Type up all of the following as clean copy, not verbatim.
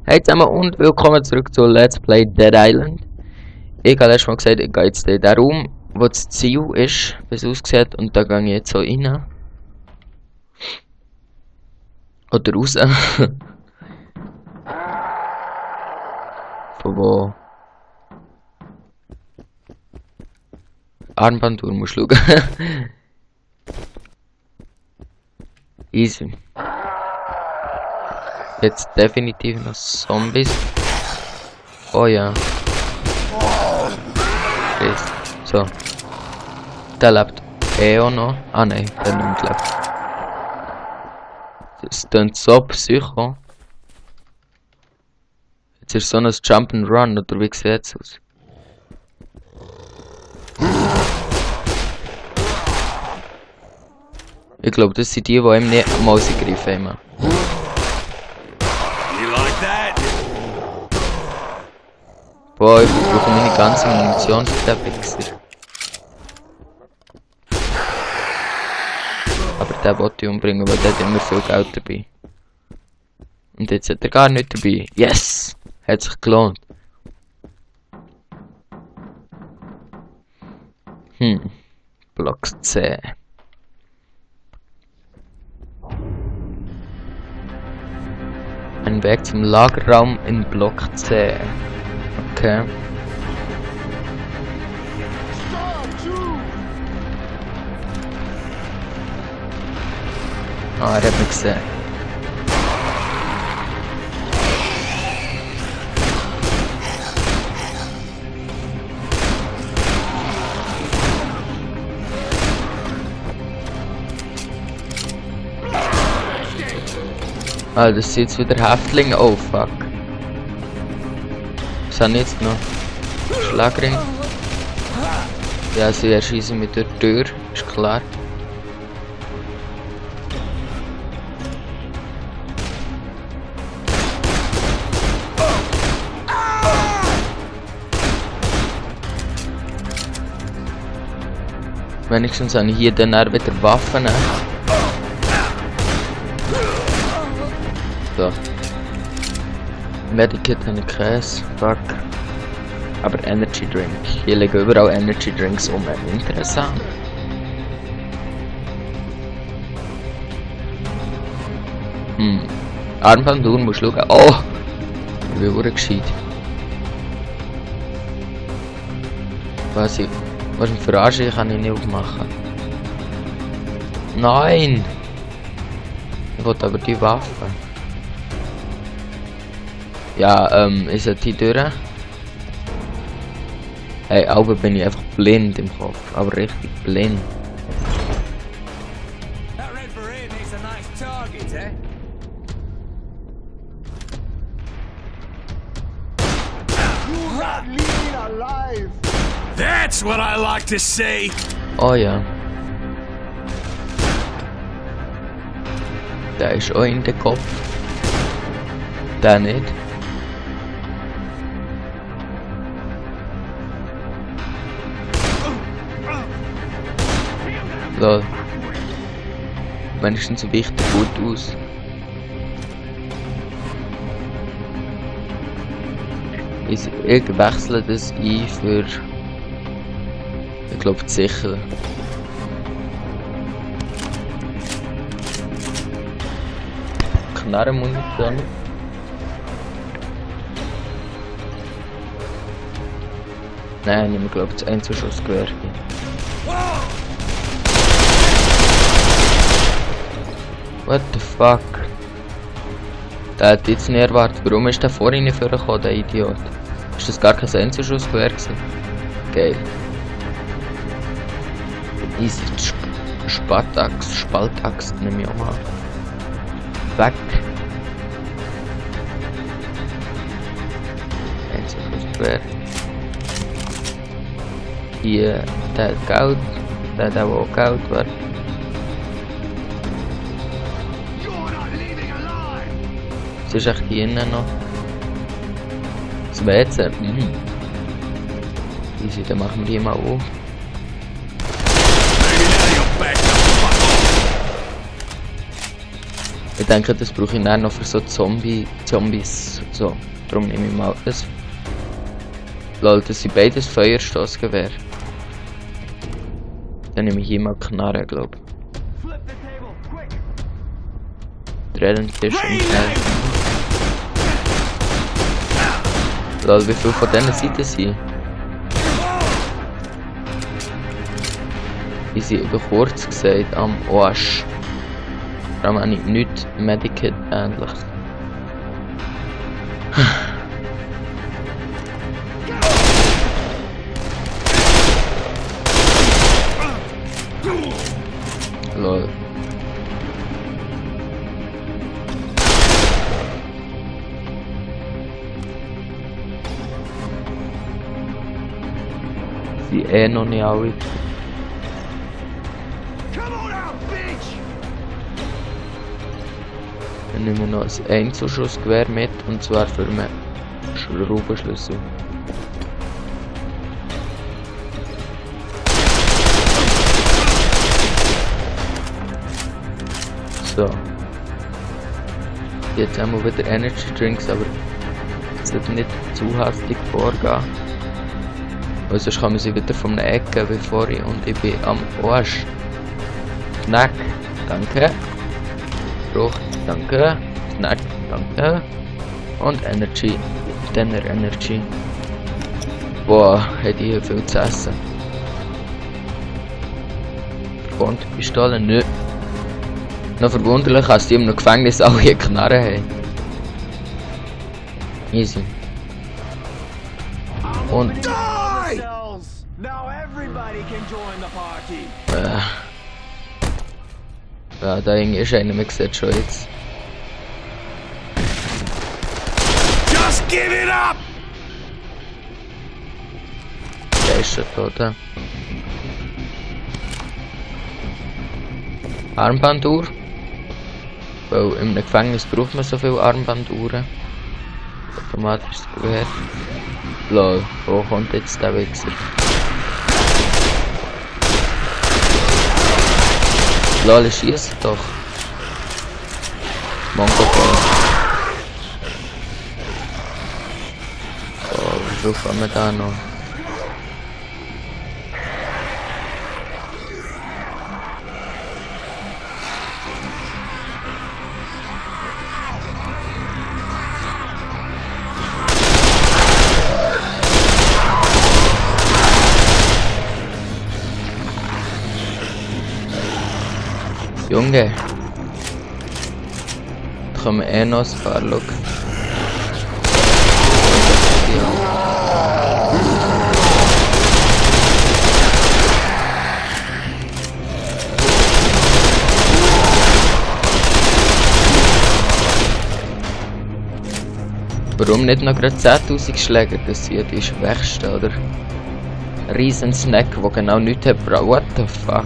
Hey zusammen und willkommen zurück zu Let's Play Dead Island. Ich habe letztes Mal gesagt, ich gehe jetzt in den Raum, wo das Ziel ist, wie es aussieht, und da gehe ich jetzt so rein. Oder raus. Von wo? Armbanduhr musst du schauen. Easy. Jetzt definitiv noch Zombies. Oh ja. So. Der lebt auch noch. Ah nein, der nicht lebt. Das klingt so psycho. Jetzt ist so ein Jump'n'Run, oder wie sieht es aus? Ich glaube, das sind die ihm nicht am Maus gegriffen haben. Boah, ich brauche meine ganze Munition für den Wichser. Aber den wollte ich umbringen, weil der hat immer viel Geld dabei. Und jetzt hat er gar nicht dabei. Yes! Hat sich gelohnt. Block C. Ein Weg zum Lagerraum in Block C. Okay. Ah, er hat mich gesehen. Ah, das sind jetzt wieder Häftlinge. Oh fuck. Was haben jetzt noch? Schlagring. Ja, sie erschießen mit der Tür, ist klar. Wenigstens habe ich hier dann auch wieder Waffen. So. Medikit habe ich Käse, fuck. Aber Energy Drink. Hier liegen überall Energy Drinks um. Interessant. Armbanduhr musst du schauen. Oh! Ich bin wirklich gescheit. Was eine Verarsche kann ich nicht aufmachen. Nein! Ich wollte aber die Waffe. Ja, ist die Tür? Hey, aber bin ich einfach blind im Kopf, aber richtig blind. That's what I like to say. Oh ja. Der ist auch in den Kopf. Der nicht. So. Wenigstens weicht er gut aus. Ich wechsle das ein für... Ich glaube sicher. Knarrenmunition. Nein, ich glaube das Einzelschussgewehr. What the fuck? Der hat jetzt nicht erwartet. Warum ist der vorhin nicht vorgekommen, der Idiot? Ist das gar kein Einzelschussgewehr gewesen? Geil. Easy. Spaltaxt nehme ich auch mal. Weg. Einzelschussgewehr. Hier, der hat Geld. Der hat auch Geld, warte. Es ist echt hier innen noch. Das WC. Easy, dann machen wir die mal auf. Ich denke, das brauche ich dann noch für so Zombies. So, darum nehme ich mal das. Lol, das sind beides Feuerstoßgewehr. Dann nehme ich hier mal Knarre, glaube ich. Relativ schnell. Lol, wie viel von diesen Seiten sind? Die sind über kurz gesagt am Arsch. Darum habe ich nichts Medikit ähnlich. Lol. Sie noch nicht alle. Dann nehmen wir noch ein Einzelschussgewehr mit, und zwar für einen Schraubenschlüssel. So. Jetzt haben wir wieder Energy Drinks, aber es sollte nicht zu hastig vorgehen. Weil sonst kann man sie wieder von einer Ecke wie vorhin und ich bin am Arsch. Knack, danke. Frucht, danke. Snack, danke. Und Energy. Denner Energy. Boah, hätte ich hier viel zu essen. Und Pistole, nö. Noch verwunderlich, dass die im Gefängnis auch hier Knarren haben. Easy. Und ja, da irgendwie ist einer, man sieht schon jetzt. Just give it up! Der ist schon tot. Armbanduhr. Weil im Gefängnis braucht man so viele Armbanduhren. Automatisches Gewehr. Lol, wo kommt jetzt der Wichser? Lol, ich schieße doch. Mongopol. Oh, wie viel haben wir da noch? Junge, da kommen noch ein paar, schau. Warum nicht noch gerade 10.000 Schläger? Das sind die schwächsten, oder? Riesen Snack, der genau nichts hat. What the fuck?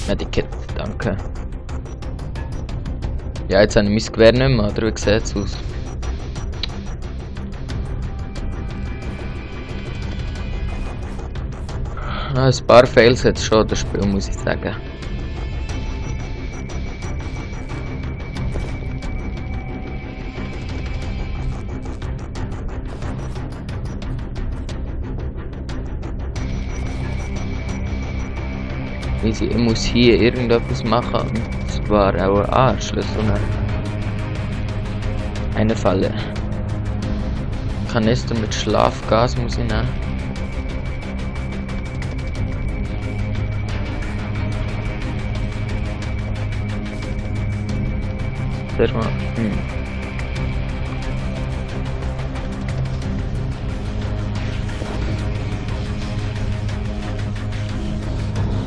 Medikit, danke. Ja, jetzt habe ich mein Gewehr nicht mehr, oder wie sieht es aus? Ein paar Fails hat es schon, das Spiel, muss ich sagen. Ich muss hier irgendetwas machen, und zwar auch Schlüssel. Eine Falle. Kanister mit Schlafgas muss ich nehmen. Zuerst mal.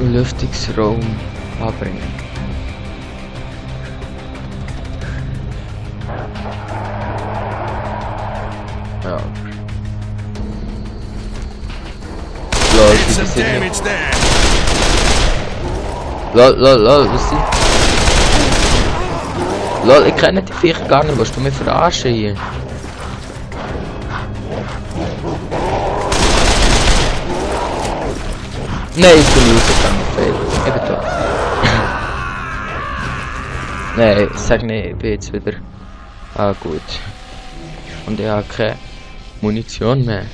Lüftungsraum anbringen. Ja. Lol, Did some damage there. Lol, was sind? Lol, ich kenne die Viecher gar nicht, was du mich verarschen hier? Nein, ich bin rausgegangen, fail. Ich bin tot. Nein, sag nicht, ich bin jetzt wieder... Ah, gut. Und ich habe keine Munition mehr.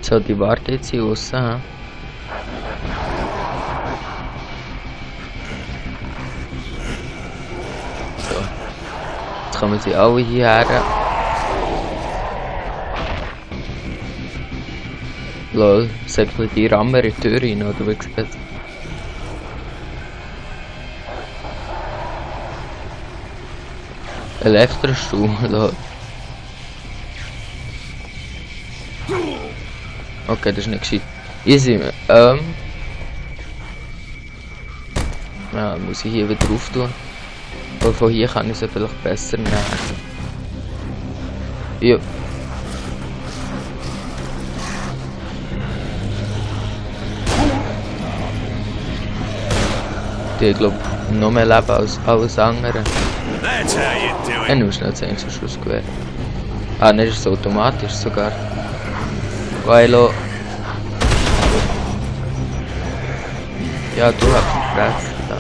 So, die warten jetzt hier aussen, hm? So. Jetzt kommen sie alle hierher. Lol, sagt die rammen in die Tür rein, oder wie gesagt? Elektrostuhl, lol. Okay, das ist nicht gescheit. Easy, ja, muss ich hier wieder drauf tun. Aber von hier kann ich sie vielleicht besser nehmen. Ja. Die, glaube ich, noch mehr leben als alles andere. That's how you do Ja, it. nur schnell 10 zum Schlussgewehr. Ah, ne, ist es automatisch sogar. Weil ja, du hast einen Press da.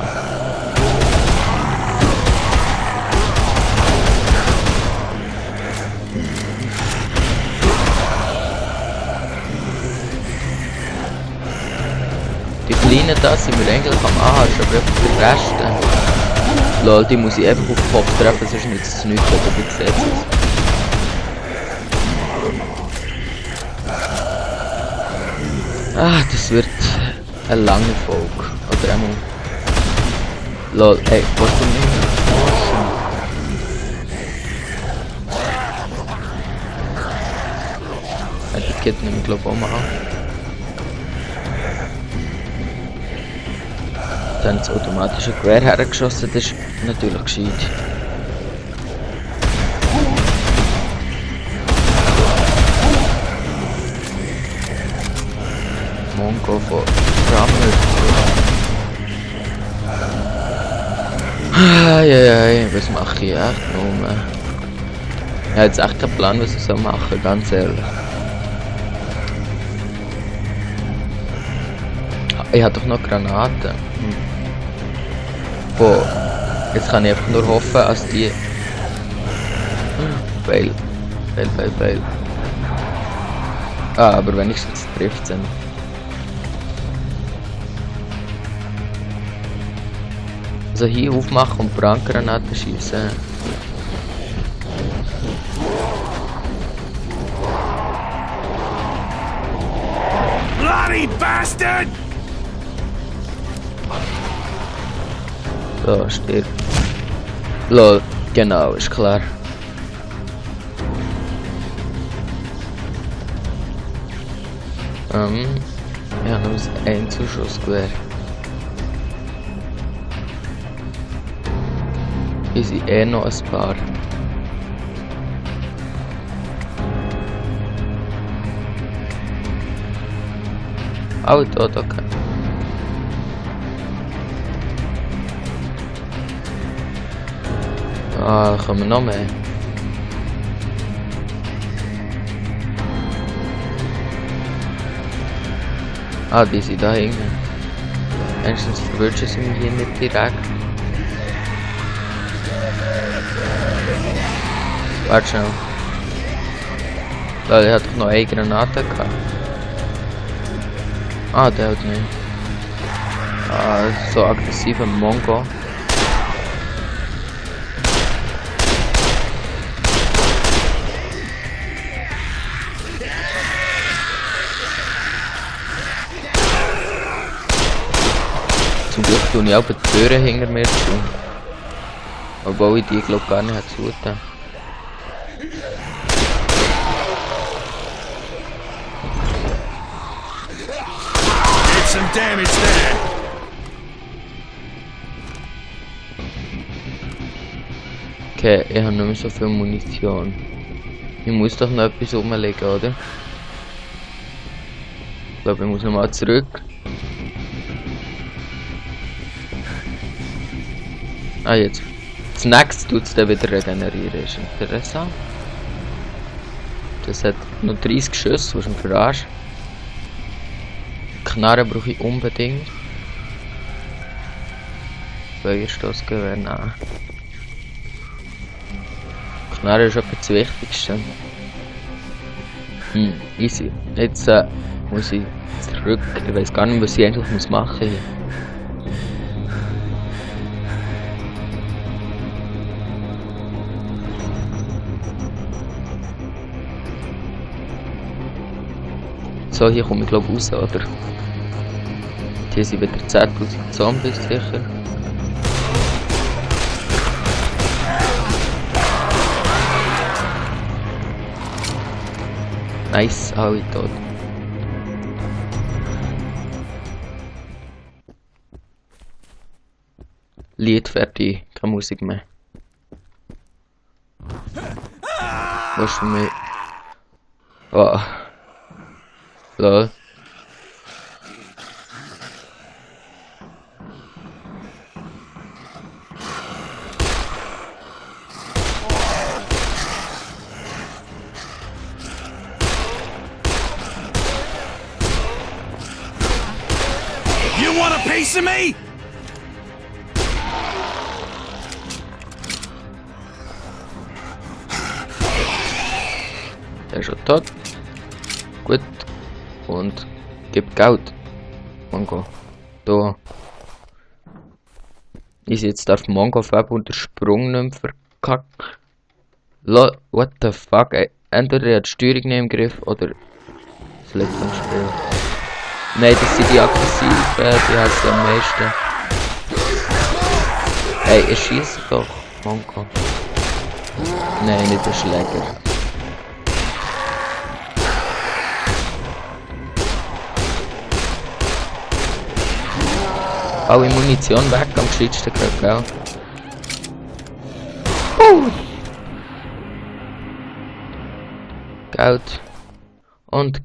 Die Kleinen da sind wir eigentlich am Arsch, aber einfach die Reste. Lol, die muss ich einfach auf den Kopf treffen, sonst nützt es nichts, aber wie sieht es? Ah, das wird eine lange Folge. Oder einmal. Lol, ey, was du nicht mehr forschen? Ja, die geht nämlich, glaube ich, auch mal an. Dann das automatische Gewehr hergeschossen, das ist natürlich gescheit. Mongo von Rammer. Eieiei, was mache ich echt nur? Ich habe jetzt echt keinen Plan, was ich soll machen, ganz ehrlich. Ich habe doch noch Granaten. Boah, jetzt kann ich einfach nur hoffen, dass die... Fail. Fail. Ah, aber wenigstens trifft es ihn. Also hier aufmachen und Brandgranaten schießen. Bloody bastard! So, stirb. Lol, genau, ist klar. Ja, nur ein Zuschussgewehr. Hier sind eh noch ein paar. Oh, dort, okay. Ah, kommen noch mehr. Ah, die sind da hinten. Erstens verwirrst sie mich hier nicht direkt. Warte schnell. Da, der hat doch noch eine Granate gehabt. Ah, der hat nicht. Ah, so aggressiver Mongo. Zum Glück tue ich auch die Türen hinter mir zu. Obwohl ich die glaube gar nicht zutun. Did some damage there. Okay, ich habe nicht mehr so viel Munition. Ich muss doch noch etwas rumlegen, oder? Ich glaube, ich muss nochmal zurück. Ah, jetzt. Das nächste tut es dann wieder regenerieren, ist interessant. Das hat noch 30 Schüsse aus dem Garage. Knarren brauche ich unbedingt. Feuerstoßgewehr, nein. Knarren ist etwa das Wichtigste. Easy. Jetzt muss ich zurück. Ich weiß gar nicht, was ich eigentlich machen muss. So, hier komme ich glaube raus, oder? Hier sind wieder 10.000 Zombies sicher. Nice, alle tot. Lied fertig, keine Musik mehr. Was für mich? Oh. Lol. You want a piece of me? Der ist schon tot. Gut. Und gibt Geld. Mongo. Da. Ist jetzt darf Mongo Fab und der Sprung nicht mehr verkacken. What the fuck, ey. Entweder er hat die Steuerung nicht im Griff oder das liegt am Spiel. Nein, das sind die aggressiven, die hassen am meisten. Ey, er schießt doch, Mongo. Nein, nicht der Schläger. Alle Munition weg am gescheitsten gerade, gell? Geld. Und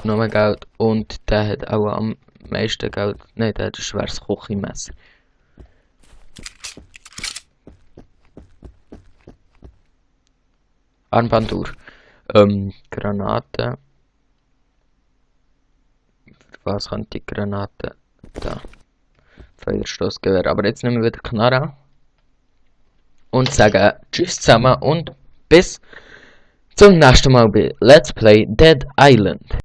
noch mehr Geld. Und der hat auch am meisten Geld. Nein, der hat ein schweres Küchenmesser. Armbanduhr. Granaten. Für was kann die Granate? Da. Feuerstoßgewehr. Aber jetzt nehmen wir wieder Knarre. Und sagen Tschüss zusammen und bis zum nächsten Mal bei Let's Play Dead Island.